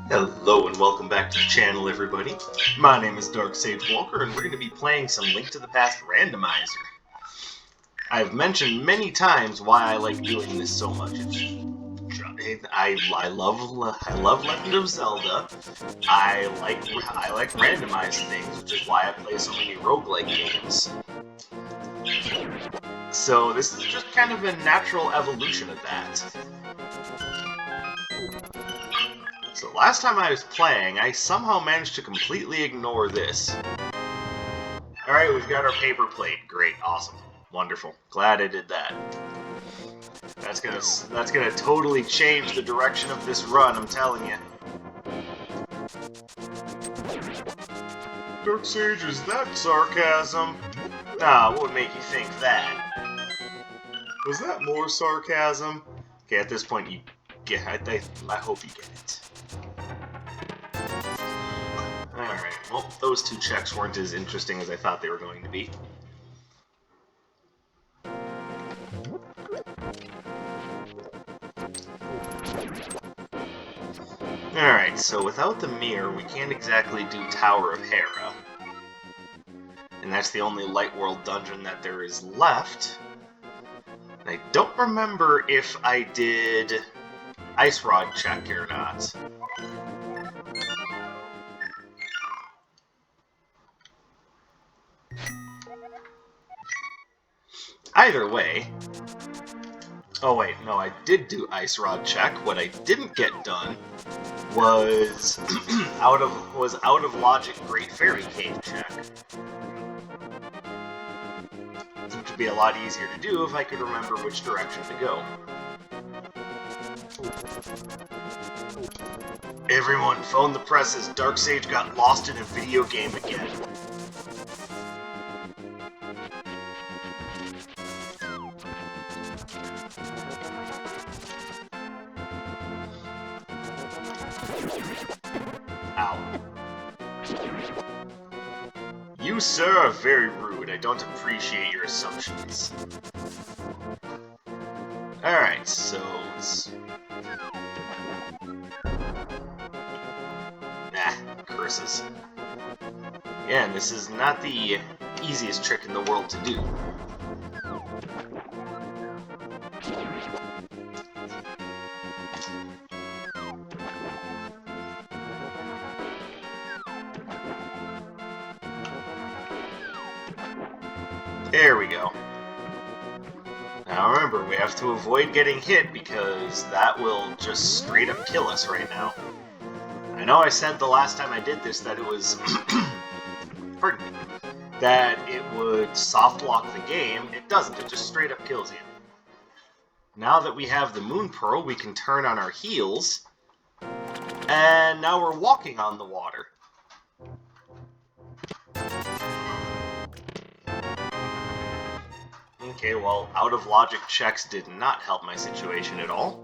Hello and welcome back to the channel, everybody. My name is Dark Sage Walker, and we're going to be playing some Link to the Past Randomizer. I've mentioned many times why I like doing this so much. I love Legend of Zelda. I like randomized things, which is why I play so many roguelike games. So this is just kind of a natural evolution of that. So last time I was playing, I somehow managed to completely ignore this. Alright, we've got our paper plate. Great, awesome, wonderful. Glad I did that. That's gonna totally change the direction of this run, I'm telling you. Dark Sage, is that sarcasm? Ah, what would make you think that? Was that more sarcasm? Okay, at this point you get I hope you get it. Alright, well, those two checks weren't as interesting as I thought they were going to be. Alright, so without the mirror, we can't exactly do Tower of Hera. And that's the only Light World dungeon that there is left. And I don't remember if I did Ice Rod check or not. Either way... Oh wait, no, I did do Ice Rod check. What I didn't get done was out of logic Great Fairy Cave check. Which would be a lot easier to do if I could remember which direction to go. Everyone, phone the presses. Dark Sage got lost in a video game again. Ow. You, sir, are very rude. I don't appreciate your assumptions. Alright, so... Nah, curses. Yeah, and this is not the easiest trick in the world to do. There we go. Now remember, we have to avoid getting hit because that will just straight up kill us right now. I know I said the last time I did this that it was... pardon me. That it would soft lock the game. It doesn't, it just straight up kills you. Now that we have the Moon Pearl, we can turn on our heels. And now we're walking on the water. Okay, well, out-of-logic checks did not help my situation at all.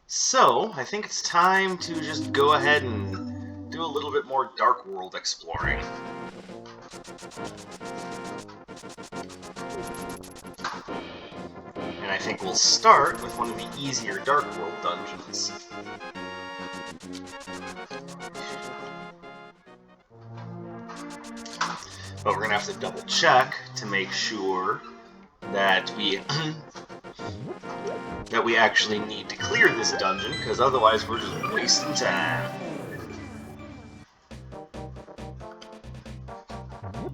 So, I think it's time to just go ahead and do a little bit more Dark World exploring. And I think we'll start with one of the easier Dark World dungeons. But we're gonna have to double check to make sure that we that we actually need to clear this dungeon, because otherwise we're just wasting time.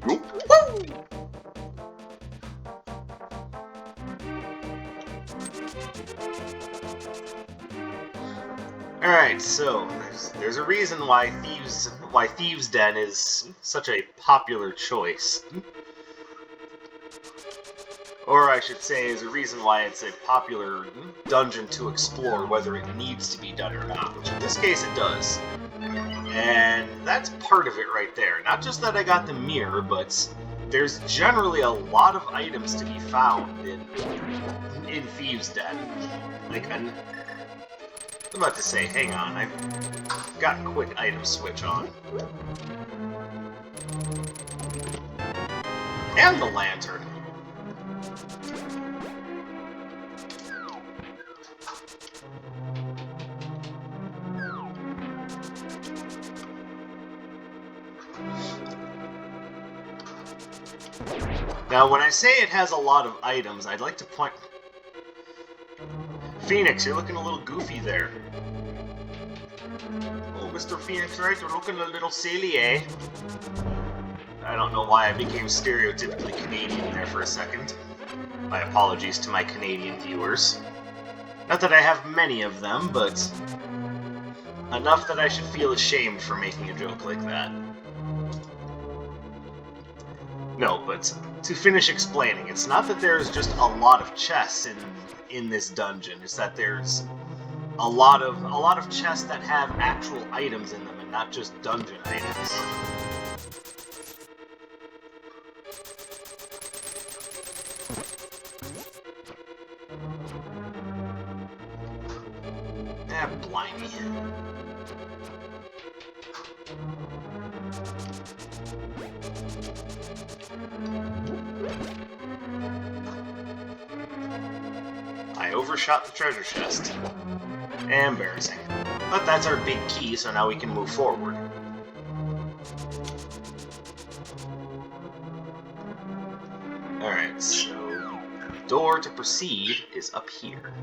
Woo! Alright, so there's a reason why Thieves' Den is such a popular choice. Or I should say, is a reason why it's a popular dungeon to explore, whether it needs to be done or not, which in this case it does. And that's part of it right there. Not just that I got the mirror, but there's generally a lot of items to be found in Thieves' Den. Like, I'm about to say, hang on, I've got quick item switch on. And the lantern. Now, when I say it has a lot of items, I'd like to point... Phoenix, you're looking a little goofy there. Oh, Mr. Phoenix Wright, you're looking a little silly, eh? I don't know why I became stereotypically Canadian there for a second. My apologies to my Canadian viewers. Not that I have many of them, but enough that I should feel ashamed for making a joke like that. No, but to finish explaining, it's not that there's just a lot of chests in this dungeon. It's that there's a lot of chests that have actual items in them and not just dungeon items. Ah, blimey. I overshot the treasure chest. Embarrassing. But that's our big key, so now we can move forward. Alright, so the door to proceed is up here.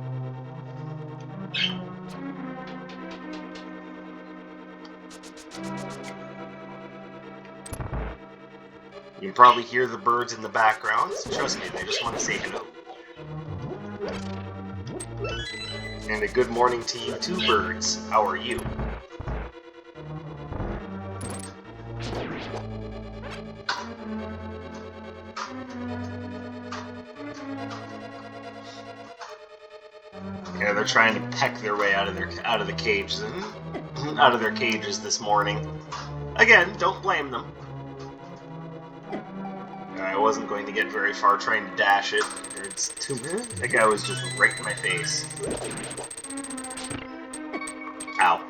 You can probably hear the birds in the background. Trust me, they just want to say hello. And a good morning to you too, birds. How are you? Yeah, they're trying to peck their way out of the cages out of their cages this morning. Again, don't blame them. I wasn't going to get very far trying to dash it. It's too... That guy was just right in my face. Ow.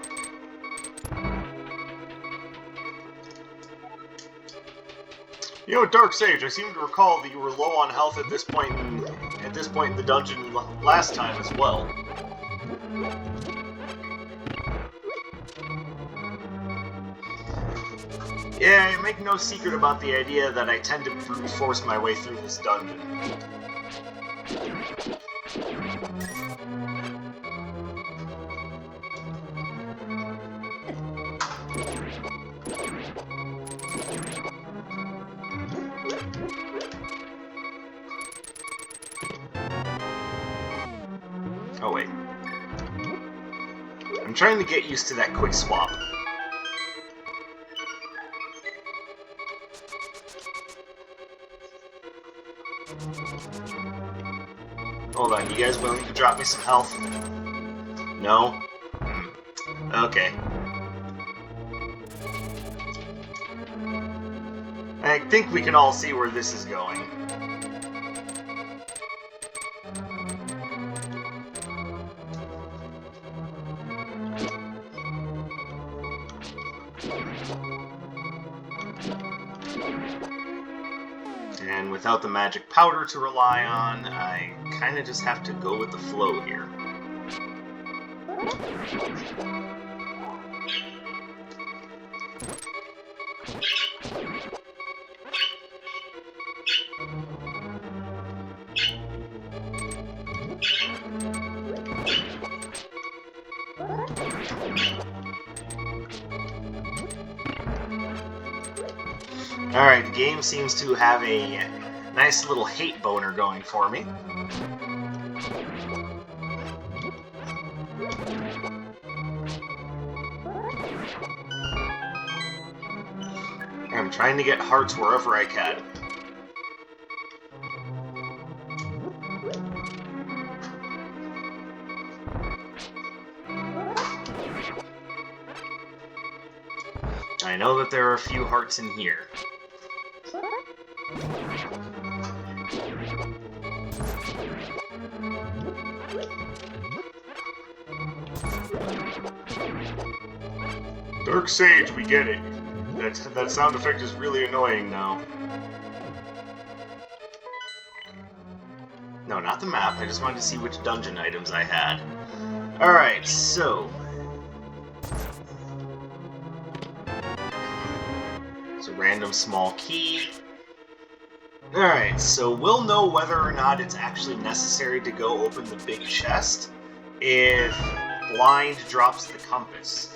You know, Dark Sage, I seem to recall that you were low on health at this point in the dungeon last time as well. Yeah, I make no secret about the idea that I tend to brute force my way through this dungeon. Oh wait. I'm trying to get used to that quick swap. Hold on, you guys willing to drop me some health? No? Okay. I think we can all see where this is going. And without the magic powder to rely on, I kind of just have to go with the flow here. Alright, the game seems to have a nice little hate boner going for me. I'm trying to get hearts wherever I can. I know that there are a few hearts in here. Dark Sage, we get it. That sound effect is really annoying now. No, not the map. I just wanted to see which dungeon items I had. Alright, so... it's a random small key. Alright, so we'll know whether or not it's actually necessary to go open the big chest if Blind drops the compass.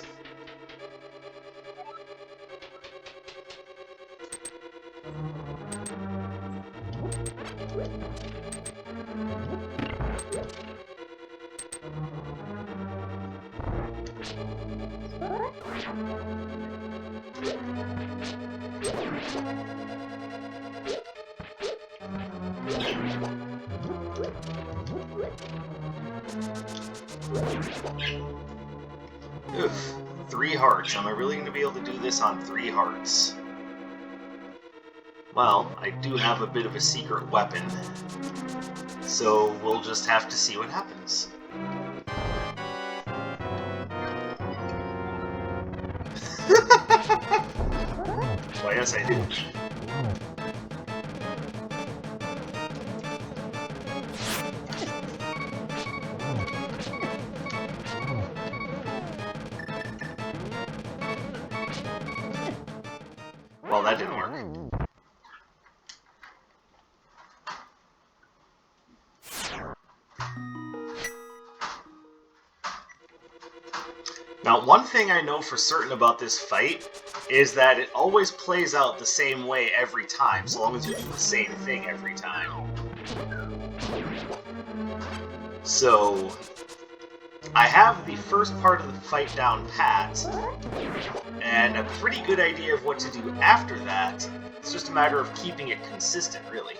Oof, 3 hearts. Am I really going to be able to do this on 3 hearts? Well, I do have a bit of a secret weapon, so we'll just have to see what happens. Well, yes, I do. Well, that didn't work. Now, one thing I know for certain about this fight is that it always plays out the same way every time, so long as you do the same thing every time. So, I have the first part of the fight down pat, and a pretty good idea of what to do after that. It's just a matter of keeping it consistent, really.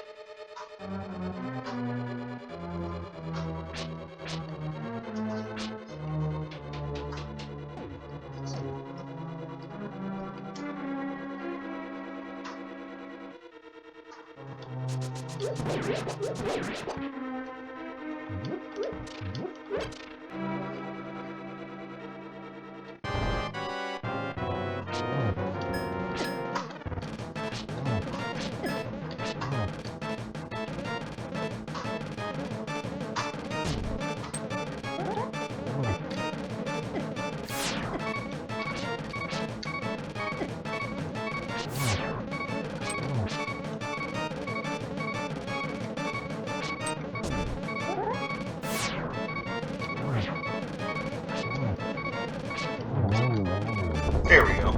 There we go.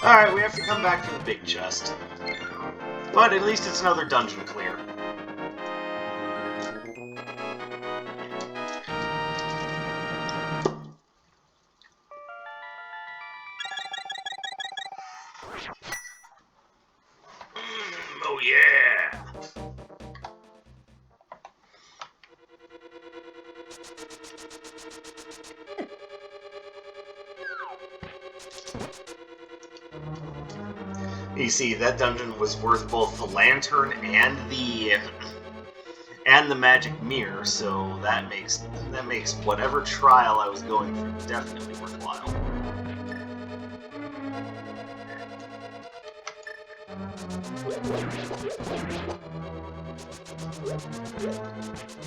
Alright, we have to come back for the big chest. But at least it's another dungeon clear. Oh yeah! You see, that dungeon was worth both the lantern and the magic mirror, so that makes whatever trial I was going through definitely worthwhile.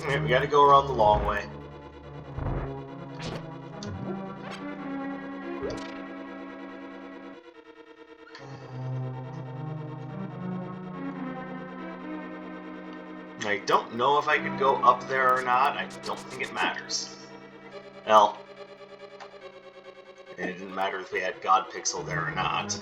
Alright, we gotta go around the long way. I don't know if I could go up there or not. I don't think it matters. Well, it didn't matter if we had God Pixel there or not.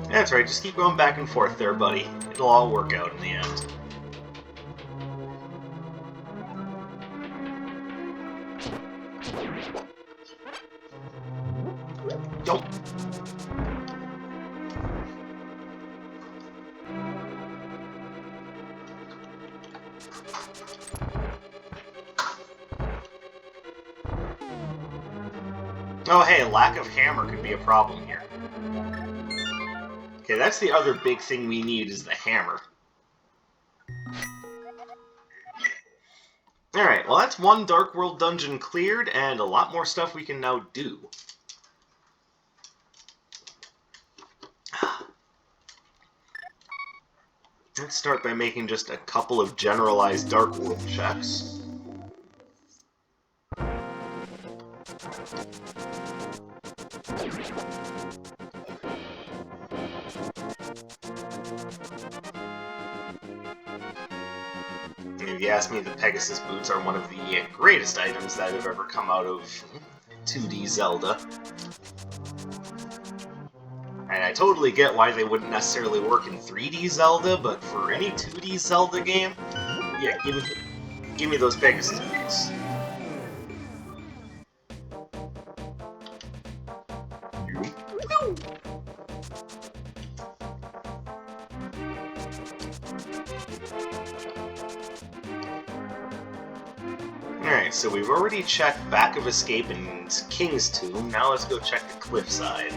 That's right, just keep going back and forth there, buddy. It'll all work out in the end. Don't. Oh hey, lack of hammer could be a problem here. Okay, that's the other big thing we need is the hammer. Alright, well that's one Dark World dungeon cleared, and a lot more stuff we can now do. Let's start by making just a couple of generalized Dark World checks. If you ask me, the Pegasus Boots are one of the greatest items that have ever come out of 2D Zelda. And I totally get why they wouldn't necessarily work in 3D Zelda, but for any 2D Zelda game, yeah, give me those Pegasus Boots. Alright, so we've already checked Back of Escape and King's Tomb, now let's go check the cliffside.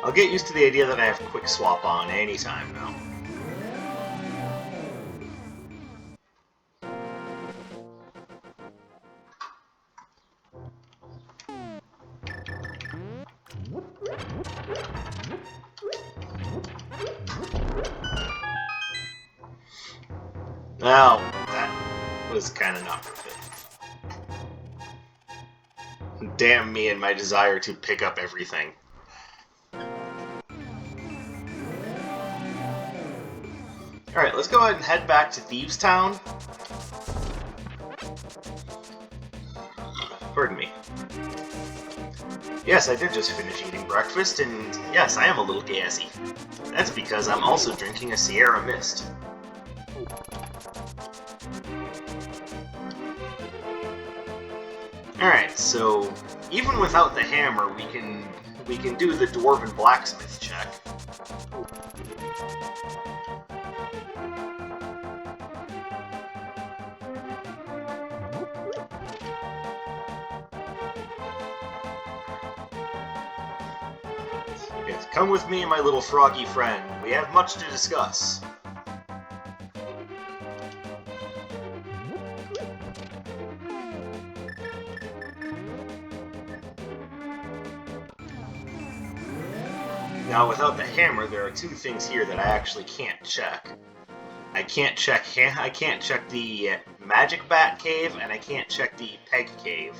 I'll get used to the idea that I have Quick Swap on anytime now. Well, that was kind of not worth it. Damn me and my desire to pick up everything. Alright, let's go ahead and head back to Thieves Town. Pardon me. Yes, I did just finish eating breakfast, and yes, I am a little gassy. That's because I'm also drinking a Sierra Mist. Alright, so even without the hammer, we can do the Dwarven Blacksmith check. Yes, come with me, my little froggy friend. We have much to discuss. Now, without the hammer, there are two things here that I actually can't check. I can't check the Magic Bat Cave, and I can't check the Peg Cave.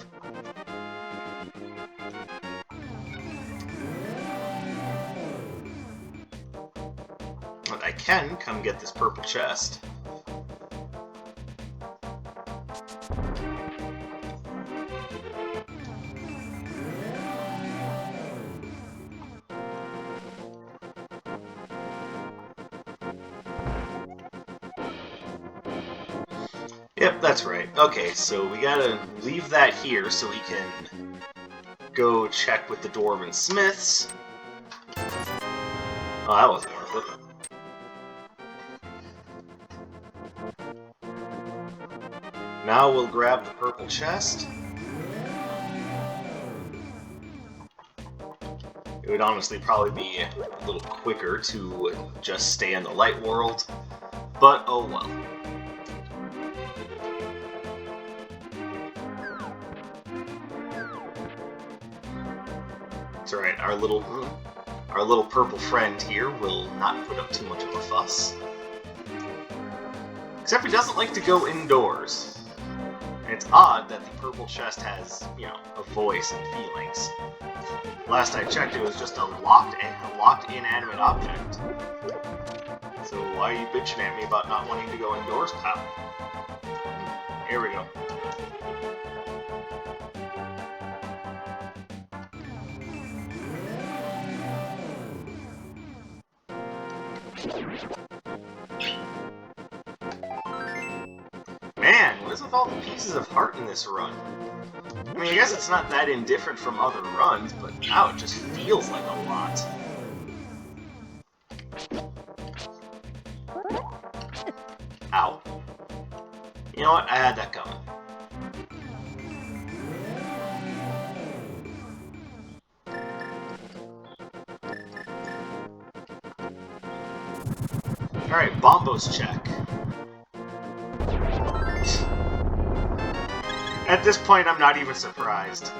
But I can come get this purple chest. Yep, that's right. Okay, so we gotta leave that here so we can go check with the Dwarven Smiths. Oh, that wasn't worth it. Now we'll grab the purple chest. It would honestly probably be a little quicker to just stay in the light world, but oh well. That's alright, our little purple friend here will not put up too much of a fuss. Except he doesn't like to go indoors. And it's odd that the purple chest has, you know, a voice and feelings. Last I checked, it was just a locked inanimate object. So why are you bitching at me about not wanting to go indoors, pal? Here we go. Man, what is with all the pieces of heart in this run? I mean, I guess it's not that indifferent from other runs, but now it just feels like a lot. Ow. You know what? I had that coming. Alright, Bombos check. At this point, I'm not even surprised.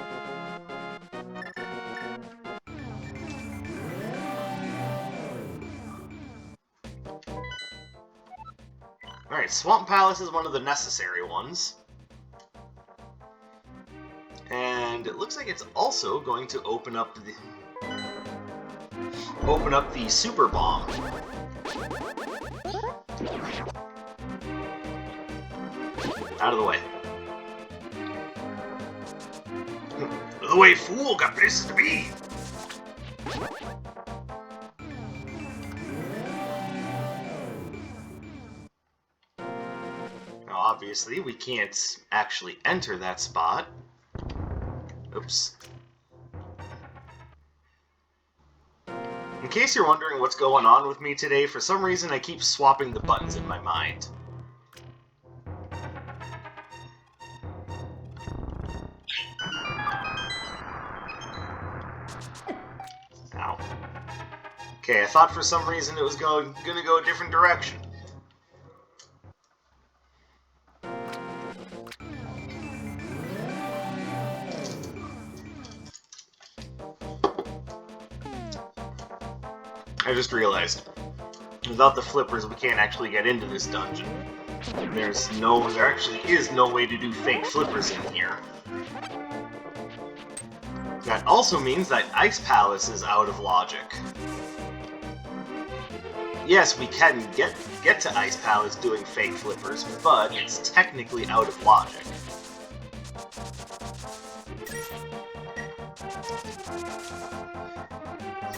Alright, Swamp Palace is one of the necessary ones. And it looks like it's also going to open up the Super Bomb. Out of the way. Out of the way, fool! Got places to be! Now, obviously, we can't actually enter that spot. Oops. In case you're wondering what's going on with me today, for some reason I keep swapping the buttons in my mind. Ow. Okay, I thought for some reason it was gonna go a different direction. I just realized, without the flippers, we can't actually get into this dungeon. There actually is no way to do fake flippers in here. That also means that Ice Palace is out of logic. Yes, we can get to Ice Palace doing fake flippers, but it's technically out of logic.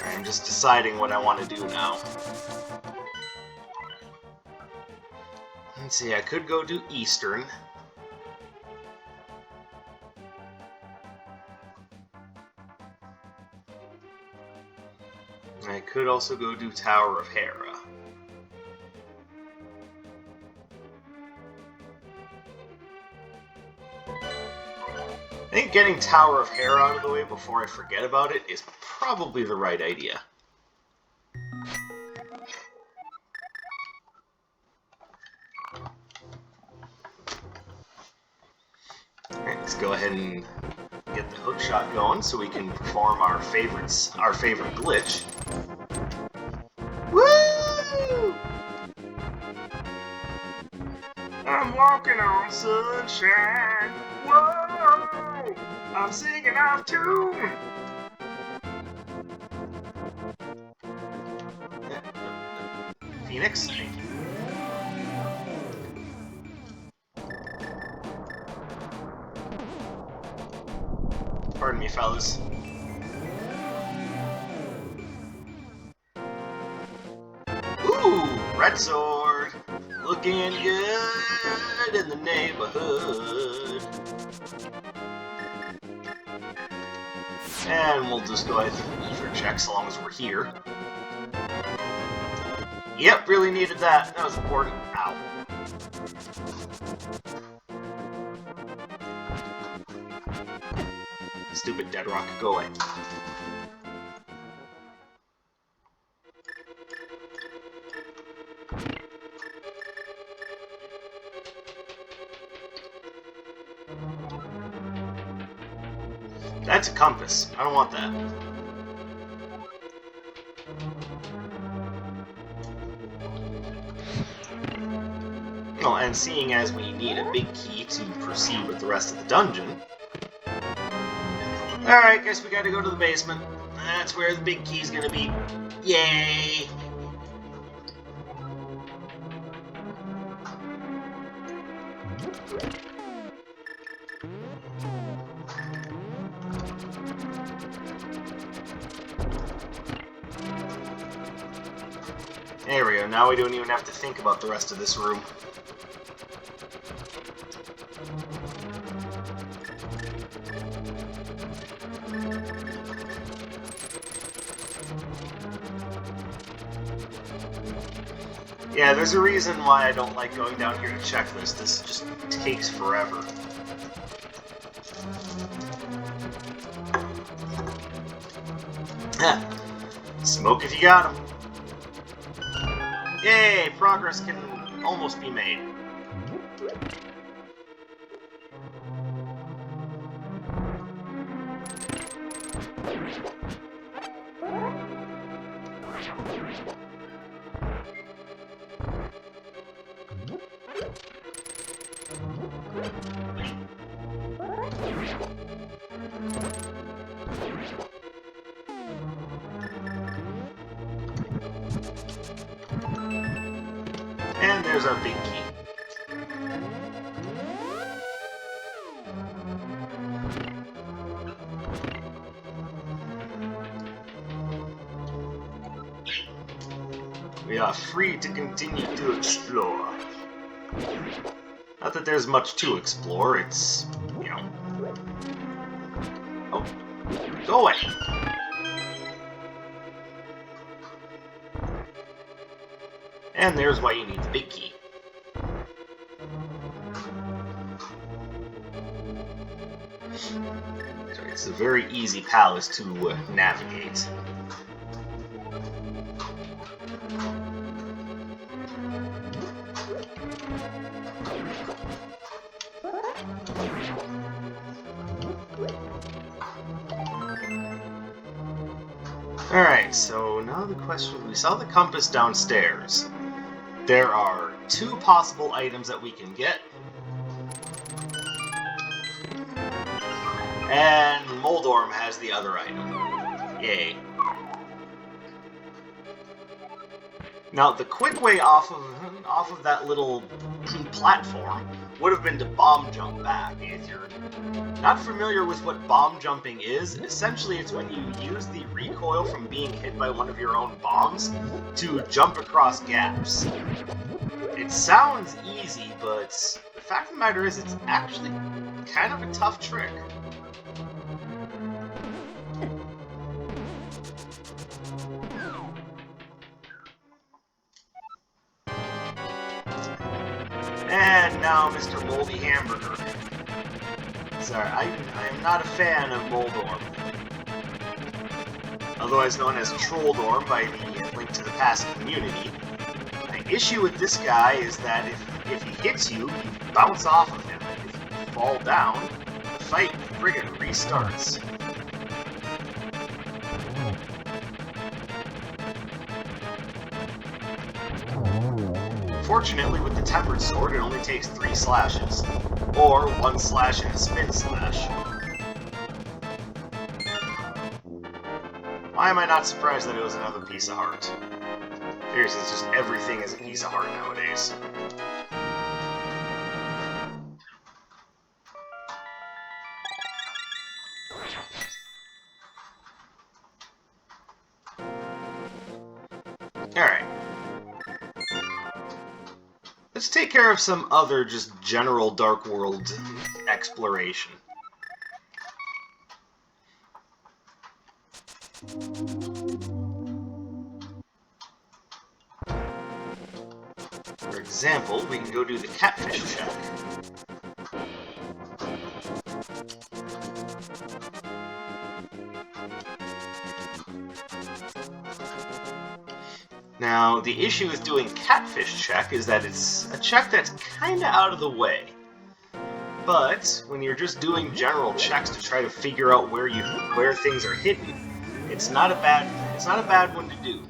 I'm just deciding what I want to do now. Let's see, I could go do Eastern. I could also go do Tower of Hera. I think getting Tower of Hera out of the way before I forget about it is probably the right idea. Alright, let's go ahead and get the hookshot going so we can perform our favorite glitch. Woo! I'm walking on sunshine. Whoa! I'm singing off tune. Phoenix? Pardon me, fellas. Ooh, red sword. Looking good in the neighborhood. And we'll just go ahead and ether check so long as we're here. Yep, really needed that. That was important. Ow. Stupid dead rock, go away. That's a compass. I don't want that. Well, and seeing as we need a big key to proceed with the rest of the dungeon... Alright, guess we gotta go to the basement. That's where the big key's gonna be. Yay! There we go, now we don't even have to think about the rest of this room. Yeah, there's a reason why I don't like going down here to check this. This just takes forever. Smoke if you got them. Yay! Progress can almost be made. And there's our big key. We are free to continue to explore. Not that there's much to explore, it's, you know... Oh, go away! And there's why you need the big key. So it's a very easy palace to navigate. Alright, so now the question, we saw the compass downstairs. There are 2 possible items that we can get. And Moldorm has the other item. Yay. Now, the quick way off of that little platform would have been to bomb jump back. If you're not familiar with what bomb jumping is, essentially it's when you use the recoil from being hit by one of your own bombs to jump across gaps. It sounds easy, but the fact of the matter is it's actually kind of a tough trick. And now Mr. Moldy Hamburger. Sorry, I am not a fan of Moldorm. Otherwise known as Trolldorm by the Link to the Past community. The issue with this guy is that if he hits you, you bounce off of him. And if you fall down, the fight friggin' restarts. Fortunately, with the Tempered Sword, it only takes 3 slashes. Or 1 slash and a spin slash. Why am I not surprised that it was another piece of heart? Seriously, it's just everything is a piece of heart nowadays. Alright. Let's take care of some other just general Dark World exploration. For example, we can go do the catfish check. Now, the issue with doing catfish check is that it's a check that's kinda out of the way. But when you're just doing general checks to try to figure out where things are hidden, it's not a bad one to do.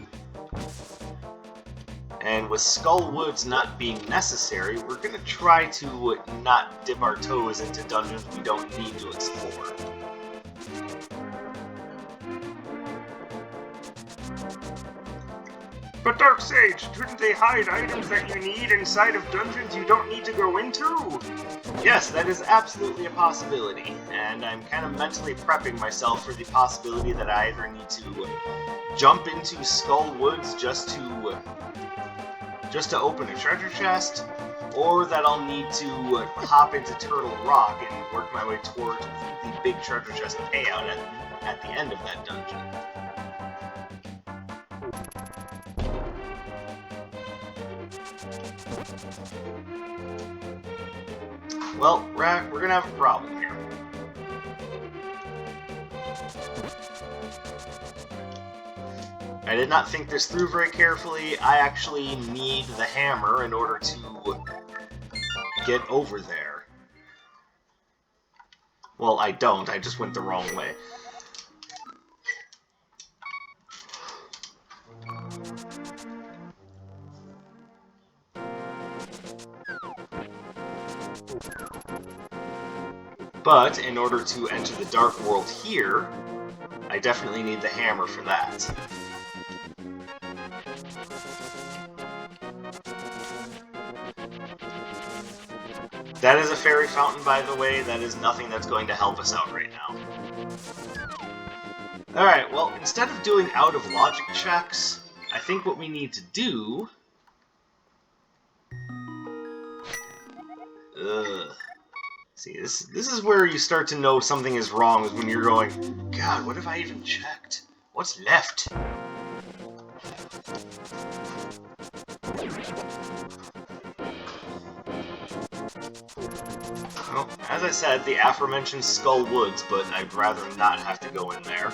And with Skull Woods not being necessary, we're gonna try to not dip our toes into dungeons we don't need to explore. But Dark Sage, shouldn't they hide items that you need inside of dungeons you don't need to go into? Yes, that is absolutely a possibility, and I'm kind of mentally prepping myself for the possibility that I either need to jump into Skull Woods just to open a treasure chest, or that I'll need to hop into Turtle Rock and work my way toward the big treasure chest payout at the end of that dungeon. Well, we're gonna have a problem here. I did not think this through very carefully. I actually need the hammer in order to get over there. Well, I don't. I just went the wrong way. But in order to enter the Dark World here, I definitely need the hammer for that. That is a fairy fountain, by the way. That is nothing that's going to help us out right now. Alright, well, instead of doing out-of-logic checks, I think what we need to do... See, this is where you start to know something is wrong, is when you're going, God, what have I even checked? What's left? Well, as I said, the aforementioned Skull Woods, but I'd rather not have to go in there.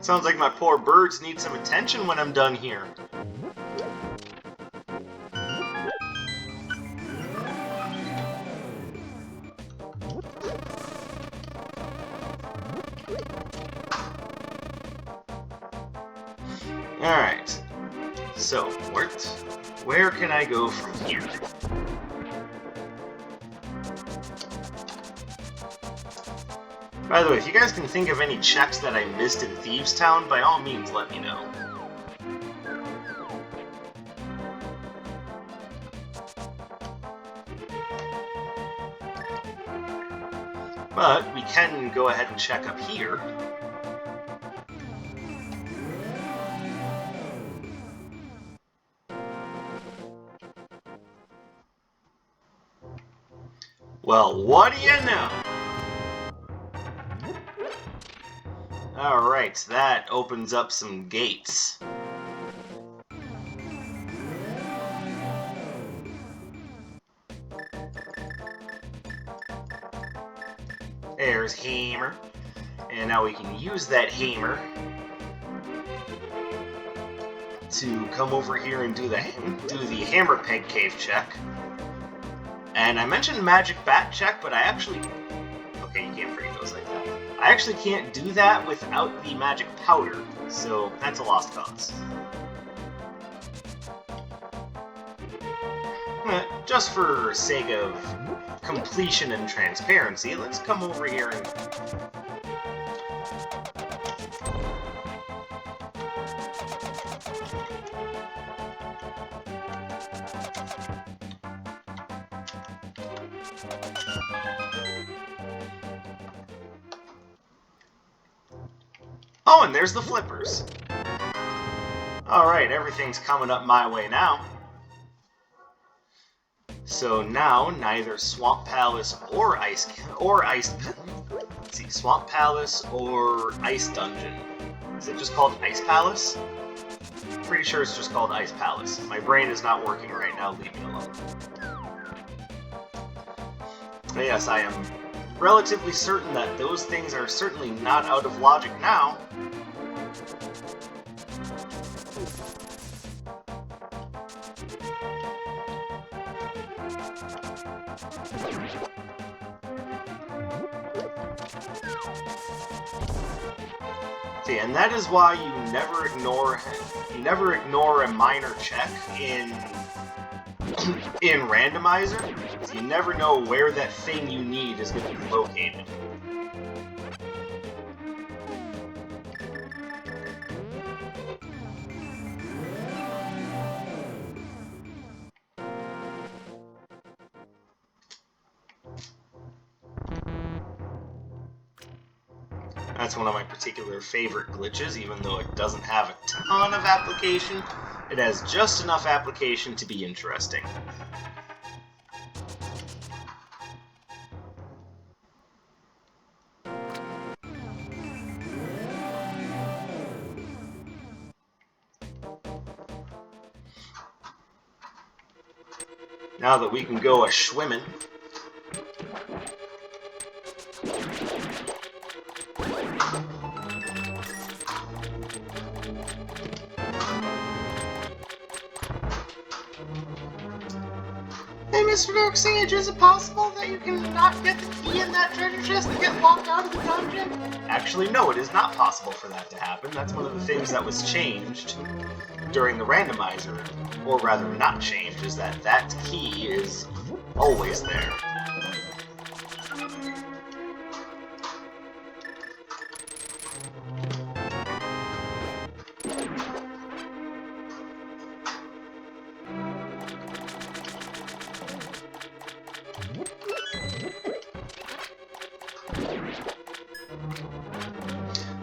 Sounds like my poor birds need some attention when I'm done here. Alright, so where can I go from here? By the way, if you guys can think of any checks that I missed in Thieves Town, by all means let me know. But we can go ahead and check up here. Well, what do you know? Alright, that opens up some gates. There's hammer. And now we can use that hammer to come over here and do the hammer peg cave check. And I mentioned magic bat check, but I actually... Okay, you can't break those like that. I actually can't do that without the magic powder, so that's a lost cause. Just for sake of completion and transparency, let's come over here and... Oh, and there's the flippers. Alright, everything's coming up my way now. So now, neither Swamp Palace or Ice... Let's see, Swamp Palace or Ice Dungeon. Is it just called Ice Palace? Pretty sure it's just called Ice Palace. My brain is not working right now, leave me alone. But yes, I am relatively certain that those things are certainly not out of logic now. See, and that is why you never ignore a minor check in Randomizer. You never know where that thing you need is going to be located. That's one of my particular favorite glitches, even though it doesn't have a ton of application. It has just enough application to be interesting. Now that we can go a-schwimmin'. Hey, Mr. Dark Sage, is it possible that you can not get the key in that treasure chest and get locked out of the dungeon? Actually, no, it is not possible for that to happen. That's one of the things that was changed during the randomizer, or rather not changed, is that that key is always there.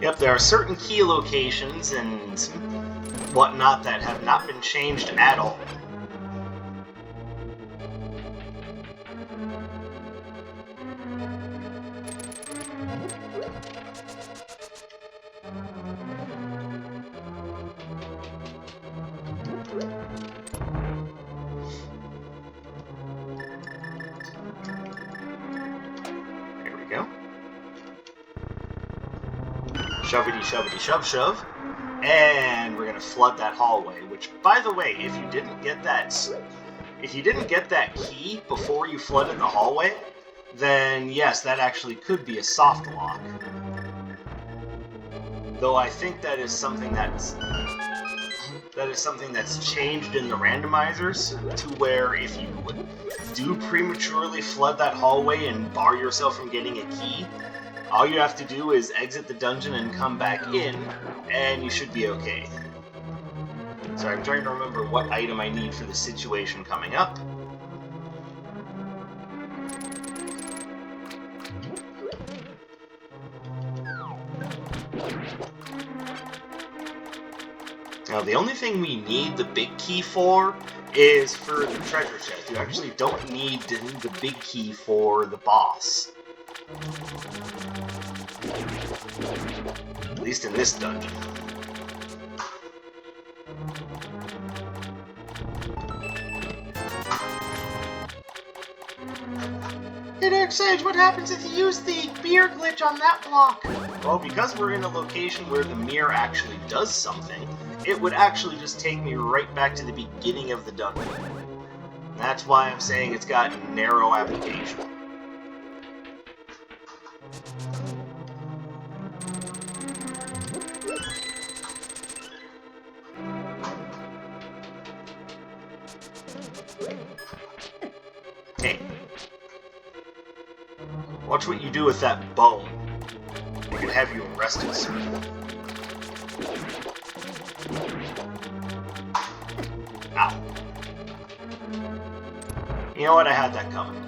Yep, there are certain key locations and whatnot that have not been changed at all. There we go. Shovity, shovity, shove, shove. And we're gonna flood that hallway, which, by the way, if you didn't get that key before you flooded the hallway, then yes, that actually could be a soft lock. Though I think that is something that's changed in the randomizers to where if you do prematurely flood that hallway and bar yourself from getting a key, all you have to do is exit the dungeon and come back in, and you should be okay. So I'm trying to remember what item I need for the situation coming up. Now, the only thing we need the big key for is for the treasure chest. You actually don't need the big key for the boss. At least in this dungeon. Hey Dark Sage, what happens if you use the mirror glitch on that block? Well, because we're in a location where the mirror actually does something, it would actually just take me right back to the beginning of the dungeon. That's why I'm saying it's got narrow application. Hey. Watch what you do with that bone. It could have you arrested, sir. Ow. You know what? I had that coming.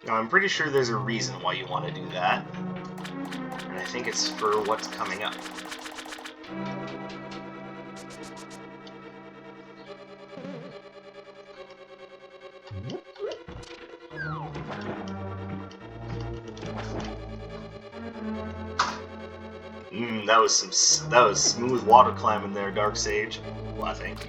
Now, I'm pretty sure there's a reason why you want to do that. And I think it's for what's coming up. That was smooth water climbing there, Dark Sage. Well, I think.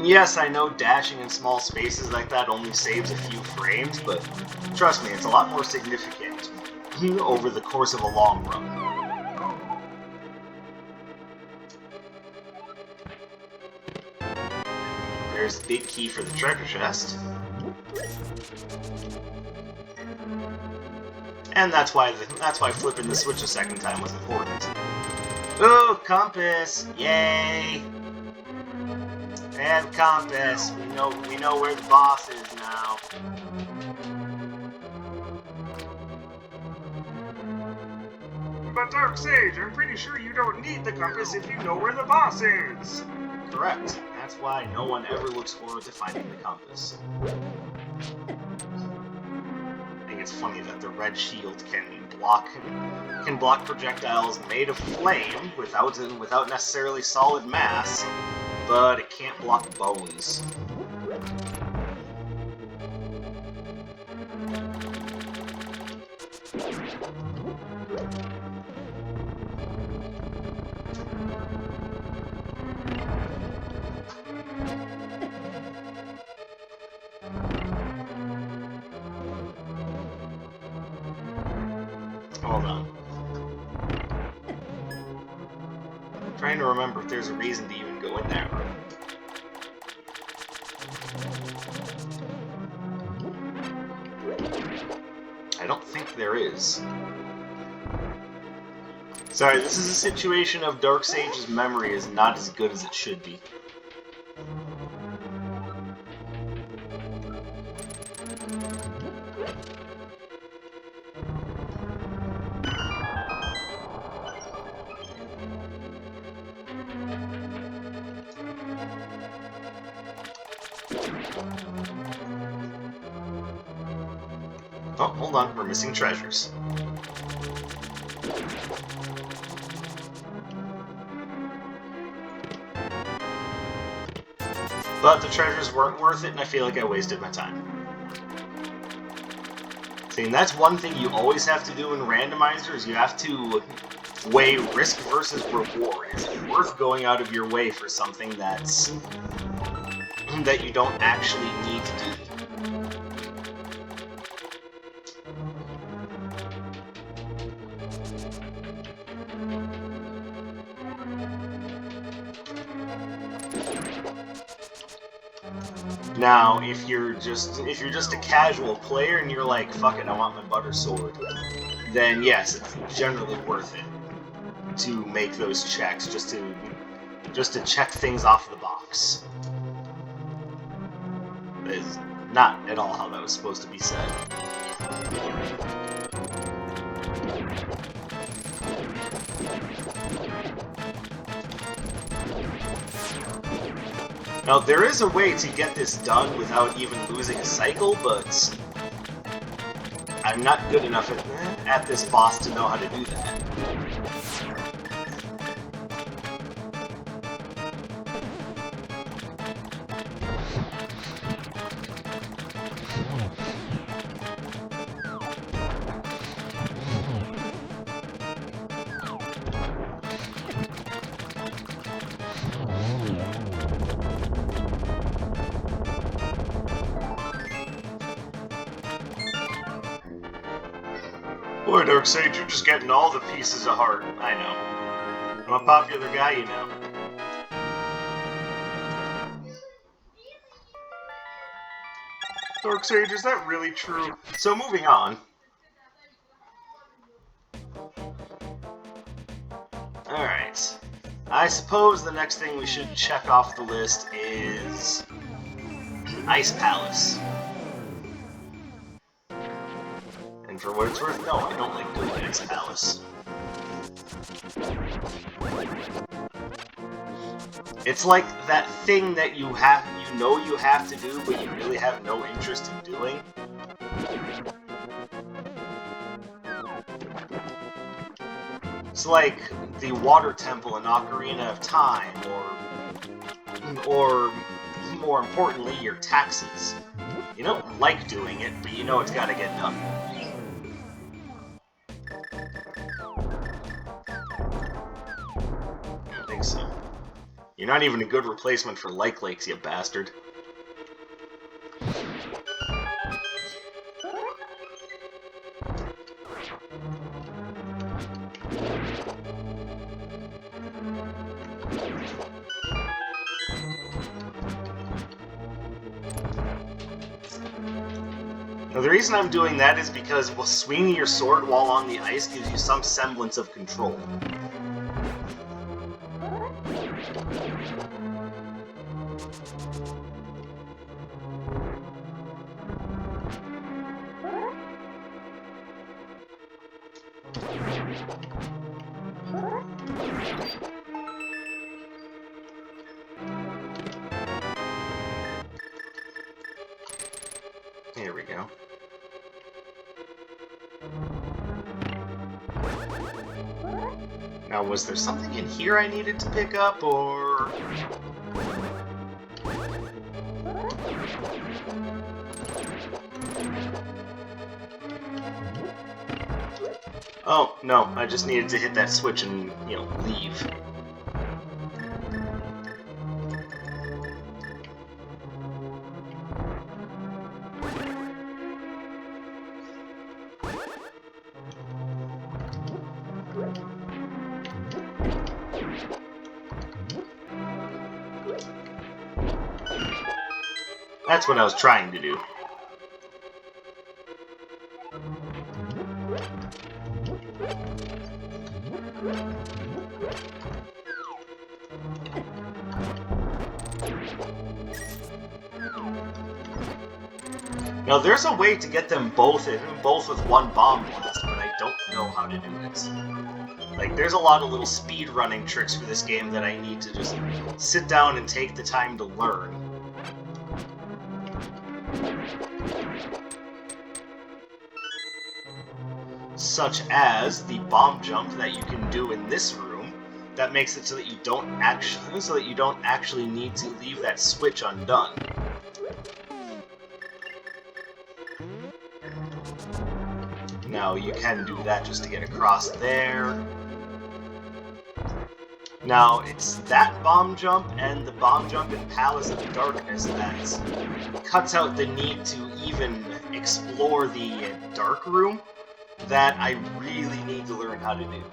Yes, I know dashing in small spaces like that only saves a few frames, but trust me, it's a lot more significant over the course of a long run. There's the big key for the treasure chest. And that's why flipping the switch a second time was important. Ooh, compass! Yay! And compass. We know where the boss is now. But Dark Sage, I'm pretty sure you don't need the compass if you know where the boss is. Correct. That's why no one ever looks forward to finding the compass. I think it's funny that the red shield can block projectiles made of flame without necessarily solid mass, but it can't block bones. Hold on. I'm trying to remember if there's a reason to even go in that room. I don't think there is. Sorry, this is a situation of Dark Sage's memory is not as good as it should be. Oh, hold on, we're missing treasures. But the treasures weren't worth it, and I feel like I wasted my time. See, and that's one thing you always have to do in Randomizer, is you have to weigh risk versus reward. Is it worth going out of your way for something that you don't actually need to do? Now, if you're just a casual player and you're like, fuck it, I want my butter sword, then yes, it's generally worth it to make those checks just to check things off the box. That is not at all how that was supposed to be said. Now, there is a way to get this done without even losing a cycle, but I'm not good enough at this boss to know how to do that. Boy, Dark Sage, you're just getting all the pieces of heart. I know. I'm a popular guy, you know. Dark Sage, is that really true? So moving on. Alright. I suppose the next thing we should check off the list is Ice Palace. And for what it's worth, no, I don't like doing Ice Palace. It's like that thing that you know you have to do, but you really have no interest in doing. It's like the Water Temple in Ocarina of Time, or more importantly, your taxes. You don't like doing it, but you know it's gotta get done. I don't think so. You're not even a good replacement for Like Lakes, you bastard. Now, the reason I'm doing that is because swinging your sword while on the ice gives you some semblance of control. Here we go. Now, was there something in here I needed to pick up, or... Oh, no, I just needed to hit that switch and, leave. That's what I was trying to do. Now, there's a way to get them both with one bomb blast, but I don't know how to do it. Like, there's a lot of little speed running tricks for this game that I need to just sit down and take the time to learn. Such as the bomb jump that you can do in this room, that makes it so that you don't actually need to leave that switch undone. Now you can do that just to get across there. Now it's that bomb jump and the bomb jump in Palace of Darkness that cuts out the need to even explore the dark room that I really need to learn how to do.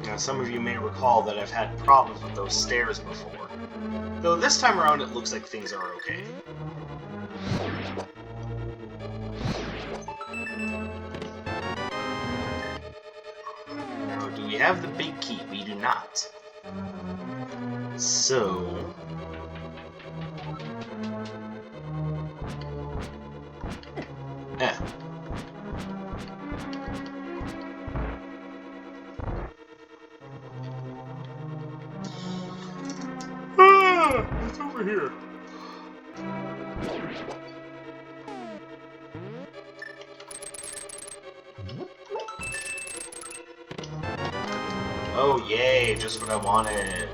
Now, some of you may recall that I've had problems with those stairs before, though this time around it looks like things are okay. Now, do we have the big key? We do not. So... It's over here. Oh yay, just what I wanted.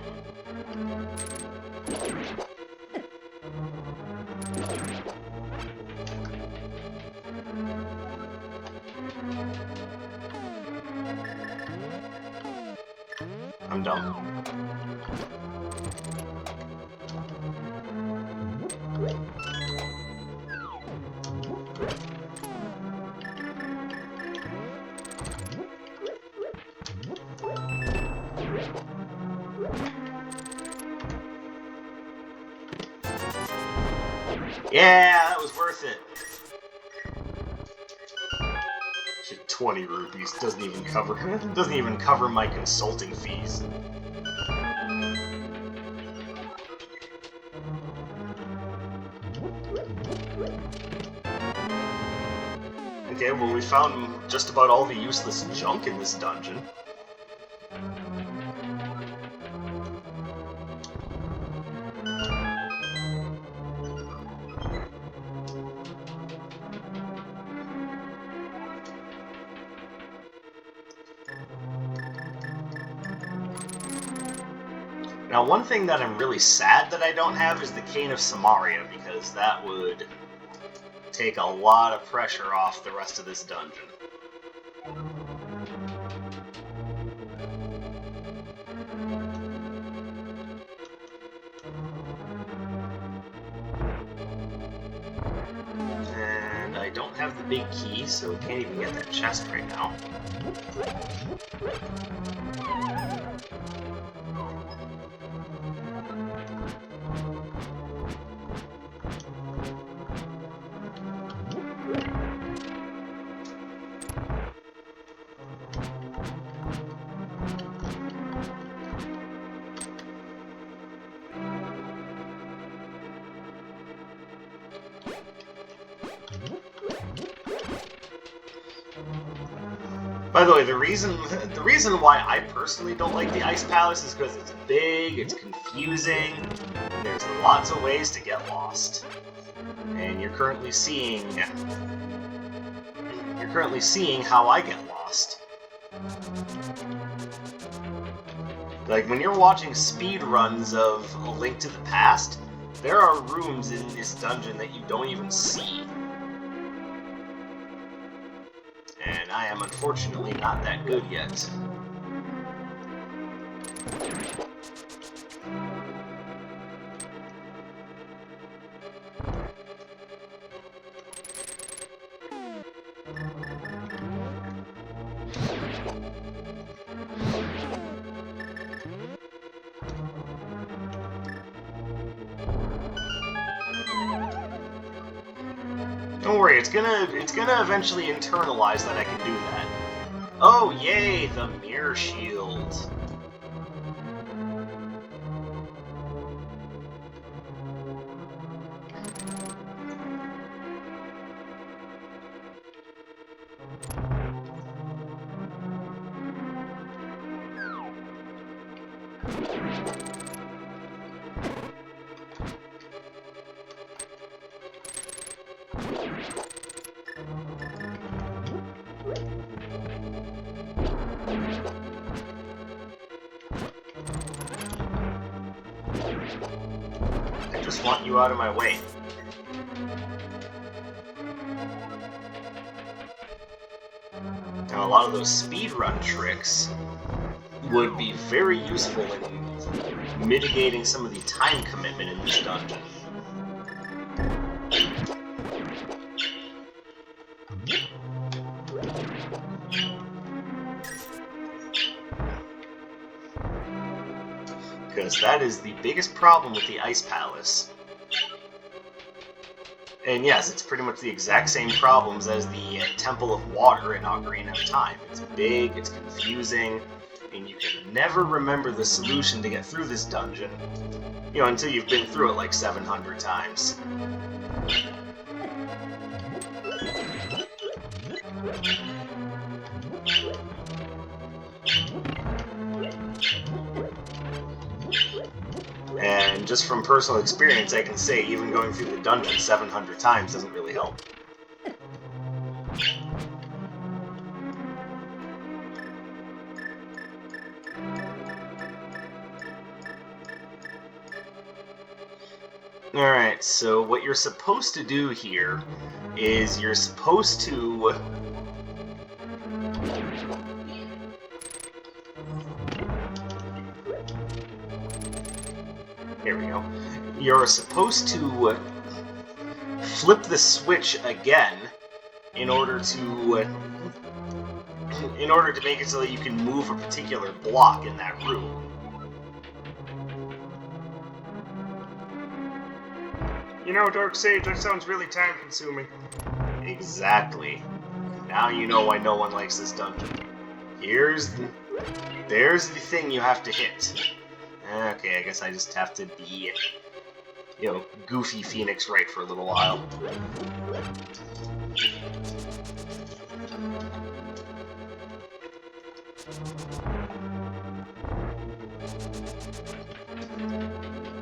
I'm done. Yeah, that was worth it. Shit, 20 rupees doesn't even cover my consulting fees. Okay, well, we found just about all the useless junk in this dungeon. Now, one thing that I'm really sad that I don't have is the Cane of Samaria, because that would take a lot of pressure off the rest of this dungeon. don't have the big key, so can't even get that chest right now. By the way, the reason why I personally don't like the Ice Palace is because it's big, it's confusing, there's lots of ways to get lost. And you're currently seeing how I get lost. Like, when you're watching speed runs of A Link to the Past, there are rooms in this dungeon that you don't even see. And I am unfortunately not that good yet. Don't worry, it's gonna eventually internalize that I can do that. Oh, yay, the mirror shield. I just want you out of my way. Now, a lot of those speedrun tricks would be very useful in mitigating some of the time commitment in this dungeon. Because that is the biggest problem with the Ice Palace. And yes, it's pretty much the exact same problems as the Temple of Water in Ocarina of Time. It's big, it's confusing, and you can never remember the solution to get through this dungeon, you know, until you've been through it like 700 times. And just from personal experience, I can say even going through the dungeon 700 times doesn't really help. Alright, so what you're supposed to do here is you're supposed to... Here we go. You're supposed to flip the switch again in order to make it so that you can move a particular block in that room. You know, Dark Sage, that sounds really time-consuming. Exactly. Now you know why no one likes this dungeon. There's the thing you have to hit. Okay, I guess I just have to be, you know, goofy Phoenix Wright for a little while.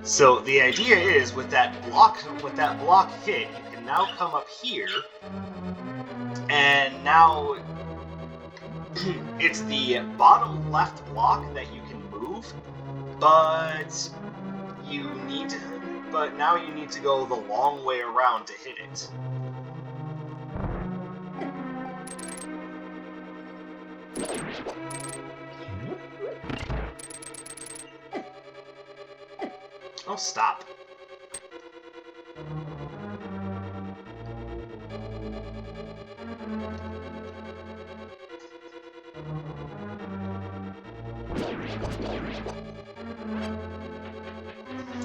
So the idea is, with that block hit, you can now come up here, and now it's the bottom left block that you can move, but now you need to go the long way around to hit it. Oh, stop.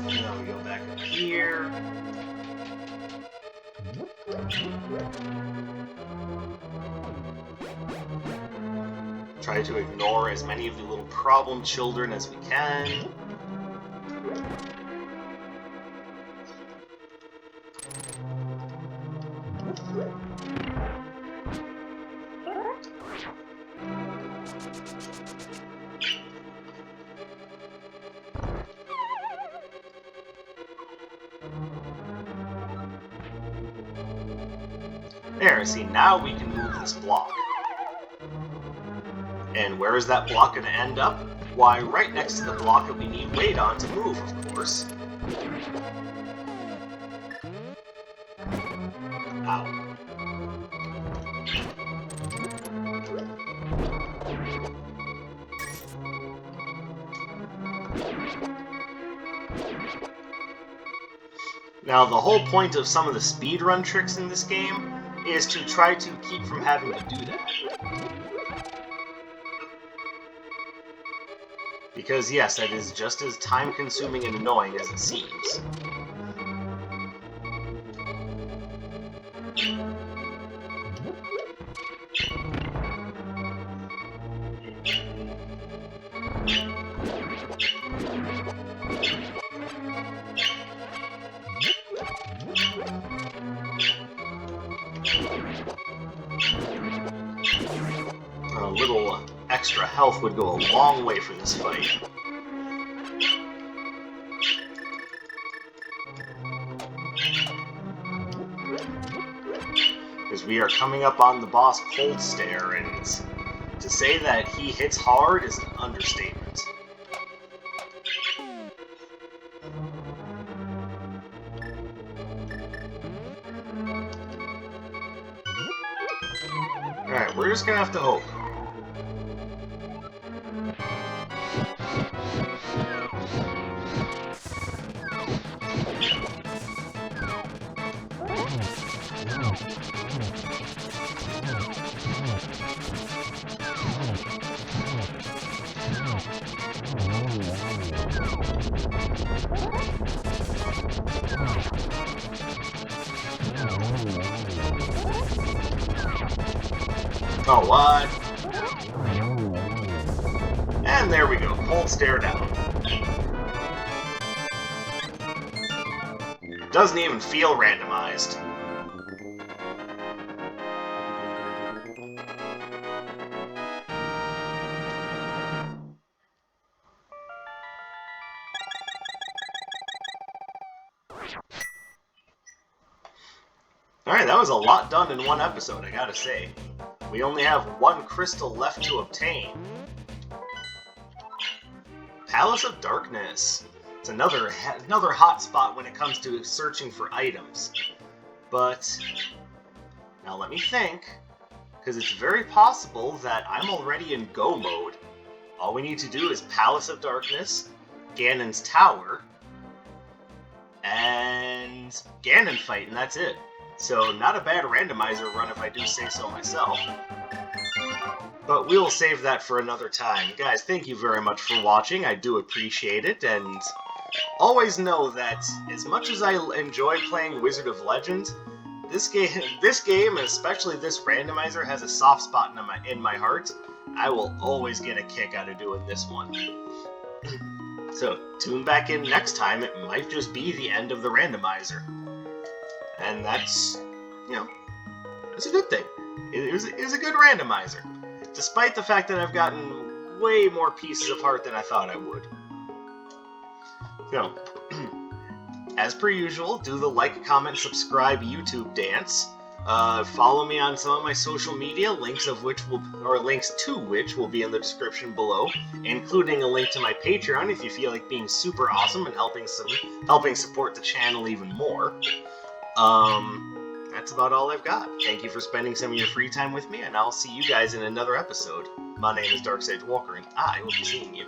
Now we go back up here. Try to ignore as many of the little problem children as we can. There, see, now we can move this block. And where is that block going to end up? Why, right next to the block that we need weight on to move, of course. Ow. Now, the whole point of some of the speedrun tricks in this game is to try to keep from having to do that. Because yes, that is just as time-consuming and annoying as it seems. A little extra health would go a long way for this fight. Because we are coming up on the boss Cold Stare, and to say that he hits hard is an understatement. Alright, we're just gonna have to hope. Oh, what? And there we go, Cold Stare down. Doesn't even feel randomized. Alright, that was a lot done in one episode, I gotta say. We only have one crystal left to obtain. Palace of Darkness. It's another hot spot when it comes to searching for items. But now let me think, because it's very possible that I'm already in go mode. All we need to do is Palace of Darkness, Ganon's Tower, and Ganon fight, and that's it. So, not a bad randomizer run if I do say so myself. But we'll save that for another time. Guys, thank you very much for watching. I do appreciate it, and always know that as much as I enjoy playing Wizard of Legend, this game, especially this randomizer, has a soft spot in my heart. I will always get a kick out of doing this one. So, tune back in next time. It might just be the end of the randomizer. And that's, you know, it's a good thing. It was a good randomizer. Despite the fact that I've gotten way more pieces of heart than I thought I would. So, as per usual, do the like, comment, subscribe YouTube dance. Follow me on some of my social media, links to which will be in the description below, including a link to my Patreon if you feel like being super awesome and helping support the channel even more. That's about all I've got. Thank you for spending some of your free time with me, and I'll see you guys in another episode. My name is Dark Sage Walker, and I will be seeing you.